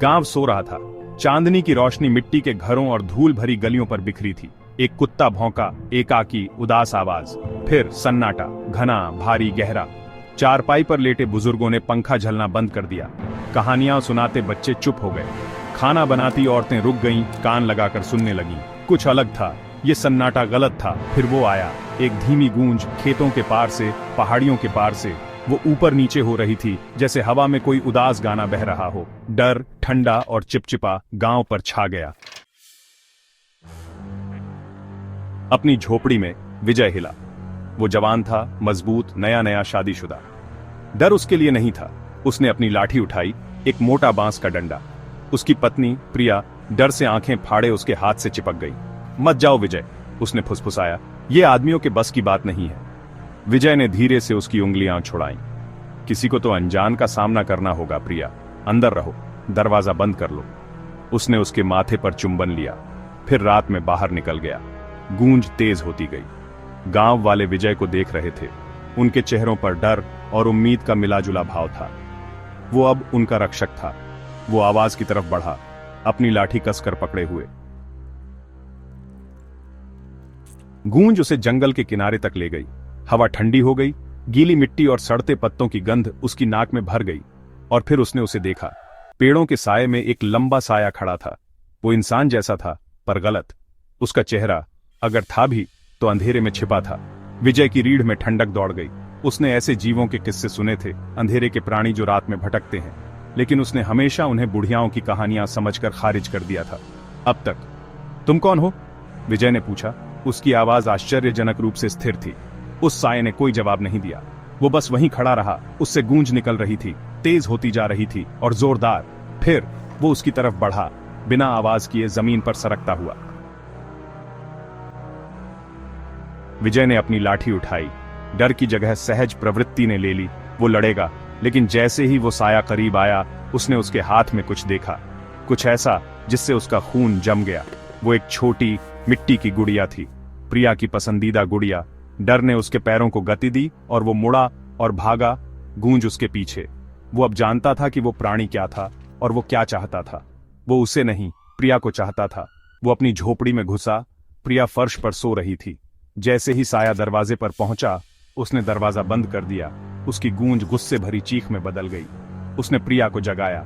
गांव सो रहा था। चांदनी की रोशनी मिट्टी के घरों और धूल भरी गलियों पर बिखरी थी। एक कुत्ता भौंका, एकाकी उदास आवाज, फिर सन्नाटा, घना, भारी, गहरा। चारपाई पर लेटे बुजुर्गों ने पंखा झलना बंद कर दिया। कहानियां सुनाते बच्चे चुप हो गए। खाना बनाती औरतें रुक गईं, कान लगाकर सुनने लगीं। कुछ अलग था, ये सन्नाटा गलत था। फिर वो आया, एक धीमी गूंज, खेतों के पार से, पहाड़ियों के पार से। वो ऊपर नीचे हो रही थी, जैसे हवा में कोई उदास गाना बह रहा हो। डर, ठंडा और चिपचिपा गांव पर छा गया। अपनी झोपड़ी में विजय हिला। वो जवान था, मजबूत, नया नया शादीशुदा। डर उसके लिए नहीं था। उसने अपनी लाठी उठाई, एक मोटा बांस का डंडा। उसकी पत्नी प्रिया डर से आंखें फाड़े उसके हाथ से चिपक गई। मत जाओ विजय, उसने फुसफुसाया, ये आदमियों के बस की बात नहीं है। विजय ने धीरे से उसकी उंगलियां छुड़ाईं। किसी को तो अनजान का सामना करना होगा प्रिया, अंदर रहो, दरवाजा बंद कर लो। उसने उसके माथे पर चुंबन लिया, फिर रात में बाहर निकल गया। गूंज तेज होती गई। गांव वाले विजय को देख रहे थे। उनके चेहरों पर डर और उम्मीद का मिलाजुला भाव था। वो अब उनका रक्षक था। वो आवाज की तरफ बढ़ा, अपनी लाठी कसकर पकड़े हुए। गूंज उसे जंगल के किनारे तक ले गई। हवा ठंडी हो गई, गीली मिट्टी और सड़ते पत्तों की गंध उसकी नाक में भर गई। और फिर उसने उसे देखा। पेड़ों के साये में एक लंबा साया खड़ा था। वो इंसान जैसा था, पर गलत। उसका चेहरा, अगर था भी, तो अंधेरे में छिपा था। विजय की रीढ़ में ठंडक दौड़ गई। उसने ऐसे जीवों के किस्से सुने थे, अंधेरे के प्राणी जो रात में भटकते हैं, लेकिन उसने हमेशा उन्हें बुढ़ियाओं की कहानियां समझकर खारिज कर दिया था। अब तक। तुम कौन हो? विजय ने पूछा। उसकी आवाज आश्चर्यजनक रूप से स्थिर थी। उस साये ने कोई जवाब नहीं दिया। वो बस वहीं खड़ा रहा। उससे गूंज निकल रही थी, तेज होती जा रही थी और जोरदार। फिर वो उसकी तरफ बढ़ा, बिना आवाज किए जमीन पर सरकता हुआ। विजय ने अपनी लाठी उठाई। डर की जगह सहज प्रवृत्ति ने ले ली। वो लड़ेगा, लेकिन जैसे ही वो साया करीब आया, उसने उसके हाथ में कुछ देखा, कुछ ऐसा जिससे उसका खून जम गया। वो एक छोटी मिट्टी की गुड़िया थी, प्रिया की पसंदीदा गुड़िया। डर ने उसके पैरों को गति दी और वो मुड़ा और भागा, गूंज उसके पीछे। वो अब जानता था कि वो प्राणी क्या था और वो क्या चाहता था। वो उसे नहीं, प्रिया को चाहता था। वो अपनी झोपड़ी में घुसा। प्रिया फर्श पर सो रही थी। जैसे ही साया दरवाजे पर पहुंचा, उसने दरवाजा बंद कर दिया। उसकी गूंज गुस्से भरी चीख में बदल गई। उसने प्रिया को जगाया।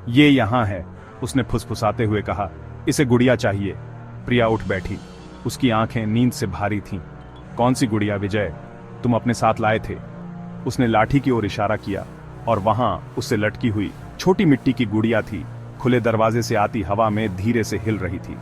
ये यहां है, उसने फुसफुसाते हुए कहा। इसे गुड़िया चाहिए। प्रिया उठ बैठी। उसकी आंखें नींद से भारी थीं। कौन सी गुड़िया विजय? तुम अपने साथ लाए थे। उसने लाठी की ओर इशारा किया और वहां उससे लटकी हुई छोटी मिट्टी की गुड़िया थी। खुले दरवाजे से आती हवा में धीरे से हिल रही थी।